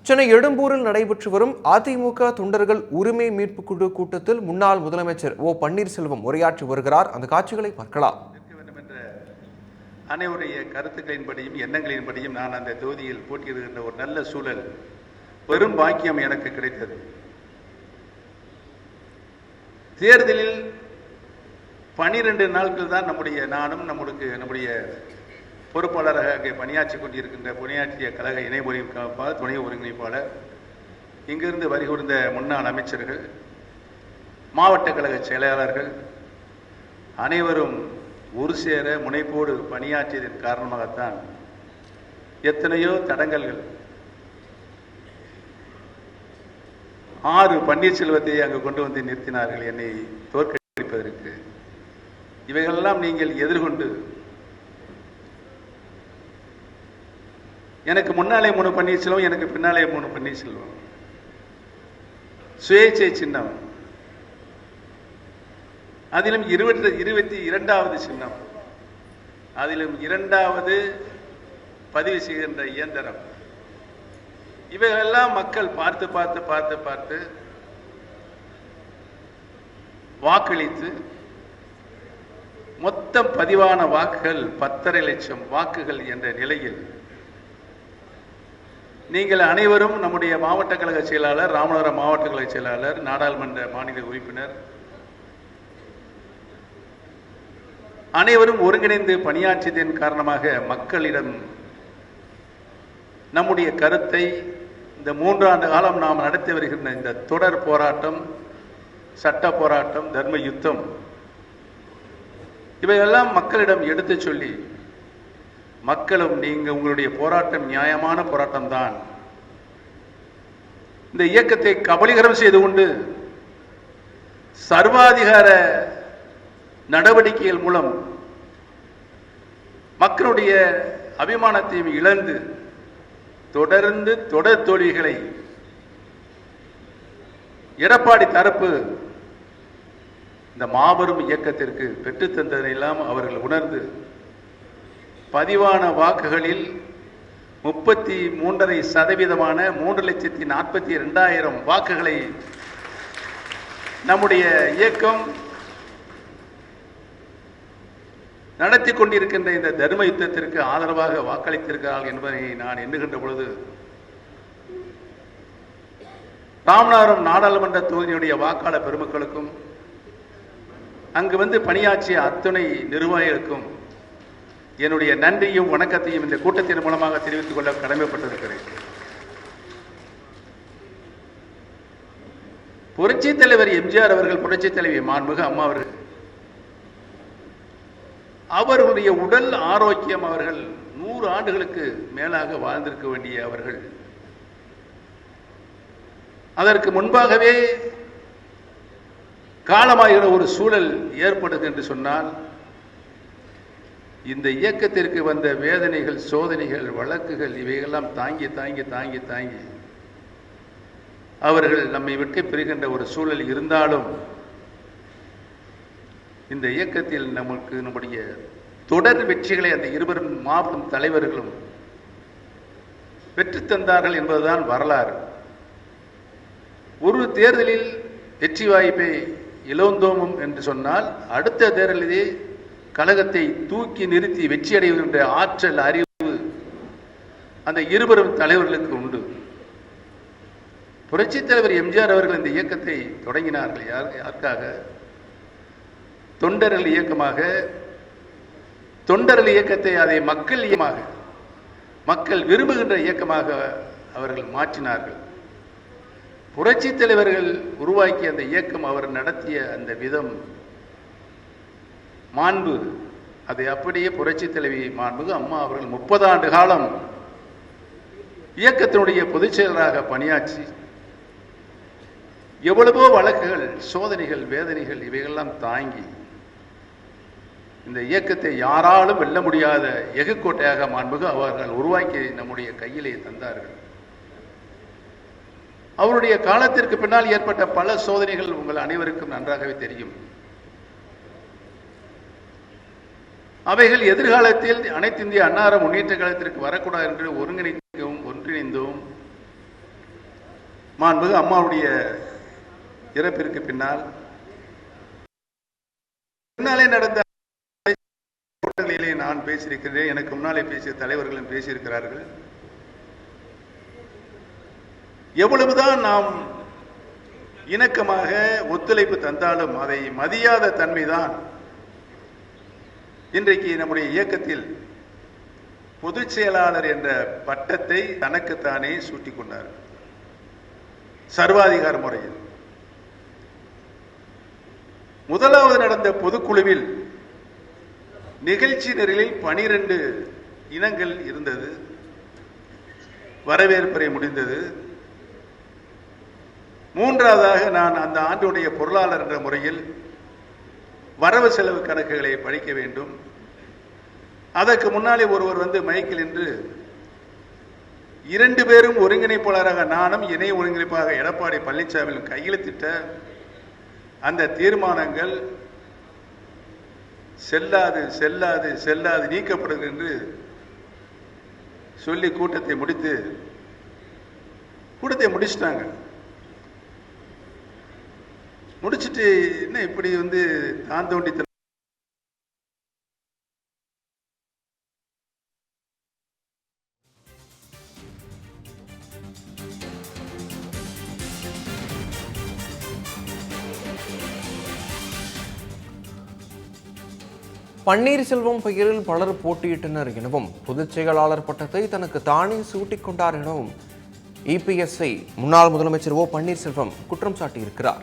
சென்னை எழும்பூரில் நடைபெற்று வரும் அதிமுக தொண்டர்கள் உரிமை மீட்பு குழு கூட்டத்தில் முன்னாள் முதலமைச்சர் ஓ பன்னீர்செல்வம் உரையாற்றி வருகிறார். அந்த காட்சிகளை பார்க்கலாம். அனைவருடைய கருத்துக்களின்படியும் எண்ணங்களின்படியும் நான் அந்த தொகுதியில் போட்டியிடுகின்ற ஒரு நல்ல சூழல் பெரும் பாக்கியம் எனக்கு கிடைத்தது. தேர்தலில் 12 நாட்கள் தான் நம்முடைய பொறுப்பாளராக அங்கே பணியாற்றி கொண்டிருக்கின்ற பணியாற்றிய கழக இணை ஒருங்கிணைப்பாளர், துணை ஒருங்கிணைப்பாளர், இங்கிருந்து வருகின்ற முன்னாள் அமைச்சர்கள், மாவட்ட கழக செயலாளர்கள் அனைவரும் ஒரு சேர முனைப்போடு பணியாற்றியதன் காரணமாகத்தான் எத்தனையோ தடங்கல்கள் 6 பன்னீர்செல்வத்தை அங்கு கொண்டு வந்து நிறுத்தினார்கள் என்னை தோற்கடிப்பதற்கு. இவைகளெல்லாம் நீங்கள் எதிர்கொண்டு எனக்கு முன்னாலே 3 பன்னீர்செல்வம், எனக்கு பின்னாலே 3 பன்னீர்செல்வம், சுயேட்சை சின்னம், அதிலும் 22வது சின்னம், அதிலும் 2வது பதிவு செய்கின்ற இயந்திரம். இவைகளெல்லாம் மக்கள் பார்த்து வாக்களித்து மொத்தம் பதிவான வாக்குகள் 10.5 லட்சம் வாக்குகள் என்ற நிலையில் நீங்கள் அனைவரும் நம்முடைய மாவட்ட கழக செயலாளர், ராமநாதபுரம் மாவட்ட கழக செயலாளர், நாடாளுமன்ற மாநில உறுப்பினர் அனைவரும் ஒருங்கிணைந்து பணியாற்றியதன் காரணமாக மக்களிடம் நம்முடைய கருத்தை இந்த 3 ஆண்டு காலம் நாம் நடத்தி வருகின்ற இந்த தொடர் போராட்டம், சட்ட போராட்டம், தர்ம யுத்தம், இவையெல்லாம் மக்களிடம் எடுத்து சொல்லி மக்களும் உங்களுடைய போராட்டம் நியாயமான போராட்டம் தான், இந்த இயக்கத்தை கபலீகரம் செய்து கொண்டு சர்வாதிகார நடவடிக்கைகள் மூலம் மக்களுடைய அபிமானத்தையும் இழந்து தொடர்ந்து தொடர் தோல்விகளை எடப்பாடி தரப்பு இந்த மாபெரும் இயக்கத்திற்கு பெற்றுத்தந்ததையெல்லாம் அவர்கள் உணர்ந்து பதிவான வாக்குகளில் 33.5% 3,42,000 வாக்குகளை நம்முடைய இயக்கம் நடத்தி கொண்டிருக்கின்ற இந்த தர்ம யுத்தத்திற்கு ஆதரவாக வாக்களித்திருக்கிறார்கள் என்பதை நான் எண்ணுகின்ற பொழுது ராமநாதபுரம் நாடாளுமன்ற தொகுதியினுடைய வாக்காளர் பெருமக்களுக்கும் அங்கு வந்து பணியாற்றிய அத்துணை நிர்வாகிகளுக்கும் என்னுடைய நன்றியும் வணக்கத்தையும் இந்த கூட்டத்தின் மூலமாக தெரிவித்துக் கொள்ள கடமைப்பட்டிருக்கிறேன். புரட்சித் தலைவர் எம்ஜிஆர் அவர்கள், புரட்சித் தலைவி மாண்புமிகு அம்மா அவர்கள், அவர்களுடைய உடல் ஆரோக்கியம், அவர்கள் 100 ஆண்டுகளுக்கு மேலாக வாழ்ந்திருக்க வேண்டிய அவர்கள் அதற்கு முன்பாகவே காலமாகிற ஒரு சூழல் ஏற்படுது என்று சொன்னால், இந்த இயக்கத்திற்கு வந்த வேதனைகள், சோதனைகள், வழக்குகள் இவையெல்லாம் தாங்கி தாங்கி தாங்கி தாங்கி அவர்கள் நம்மை விட்டு பிரிகின்ற ஒரு சூழல் இருந்தாலும் இந்த இயக்கத்தில் நம்முடைய தொடர் வெற்றிகளை அந்த இருவரும் மாபெரும் தலைவர்களும் பெற்று தந்தார்கள் என்பதுதான் வரலாறு. ஒரு தேர்தலில் வெற்றி வாய்ப்பை இழந்தோமும் என்று சொன்னால், அடுத்த தேர்தலிலே கழகத்தை தூக்கி நிறுத்தி வெற்றி அடைகின்ற ஆற்றல், அறிவு அந்த இருவரும் தலைவர்களுக்கு உண்டு. புரட்சித் தலைவர் எம்ஜிஆர் அவர்கள் இந்த இயக்கத்தை தொடங்கினார்கள். யாருக்காக? தொண்டர்கள் இயக்கமாக. தொண்டர்கள் இயக்கத்தை அதை மக்கள் இயக்கமாக, மக்கள் விரும்புகின்ற இயக்கமாக அவர்கள் மாற்றினார்கள். புரட்சி தலைவர்கள் உருவாக்கிய அந்த இயக்கம், அவர் நடத்திய அந்த விதம், மாண்பு, அதை அப்படியே புரட்சி தலைவி மாண்புமிகு அம்மா அவர்கள் 30 ஆண்டு காலம் இயக்கத்தினுடைய பொதுச் செயலராக பணியாற்றி எவ்வளவோ வழக்குகள், சோதனைகள், வேதனைகள் இவைகளெல்லாம் தாங்கி இந்த இயக்கத்தை யாராலும் வெல்ல முடியாத எகுக்கோட்டையாக மாண்புமிகு அவர்கள் உருவாக்கி நம்முடைய கையிலே தந்தார்கள். அவருடைய காலத்திற்கு பின்னால் ஏற்பட்ட பல சோதனைகள் உங்கள் அனைவருக்கும் நன்றாகவே தெரியும். அவைகள் எதிர்காலத்தில் அனைத்து இந்திய அன்னார முன்னேற்ற கழகத்திற்கு வரக்கூடாது என்று ஒருங்கிணைந்தோம், ஒன்றிணைந்தோம், மாண்புமிகு அம்மாவுடைய இறப்பிற்கு பின்னாலே நடந்த கூட்டங்களிலே நான் பேசியிருக்கிறேன், எனக்கு முன்னாலே பேசிய தலைவர்களும் பேசியிருக்கிறார்கள். எவ்வளவுதான் நாம் இணக்கமாக ஒத்துழைப்பு தந்தாலும் அதை மதியாத தன்மைதான் இன்றைக்கு நம்முடைய இயக்கத்தில் பொதுச் செயலாளர் என்ற பட்டத்தை தனக்குத்தானே சூட்டிக் கொண்டார். சர்வாதிகார முறையில் முதலாவது நடந்த பொதுக்குழுவில் நிகழ்ச்சி நிரலில் 12 இனங்கள் இருந்தது. வரவேற்பறை முடிந்தது. மூன்றாவதாக நான் அந்த ஆண்டுடைய பொருளாளர் என்ற முறையில் வரவு செலவு கணக்குகளை படிக்க வேண்டும். அதற்கு முன்னாலே ஒருவர் வந்து மைக்கில் என்று 2 பேரும் ஒருங்கிணைப்பாளராக நானும் இணை ஒருங்கிணைப்பாக எடப்பாடி பழனிசாமியும் கையெழுத்திட்ட அந்த தீர்மானங்கள் செல்லாது செல்லாது செல்லாது நீக்கப்படும் என்று சொல்லி கூட்டத்தை முடிச்சிட்டாங்க. முடிச்சிட்டு என்ன இப்படி வந்து தான் தோண்டி பன்னீர்செல்வம் பெயரில் பலர் போட்டியிட்டனர் எனவும் பொதுச் செயலாளர் பட்டத்தை தனக்கு தானே சூட்டிக் கொண்டார் எனவும் இபிஎஸ்ஐ முன்னாள் முதலமைச்சர் ஓ பன்னீர்செல்வம் குற்றம் சாட்டியிருக்கிறார்.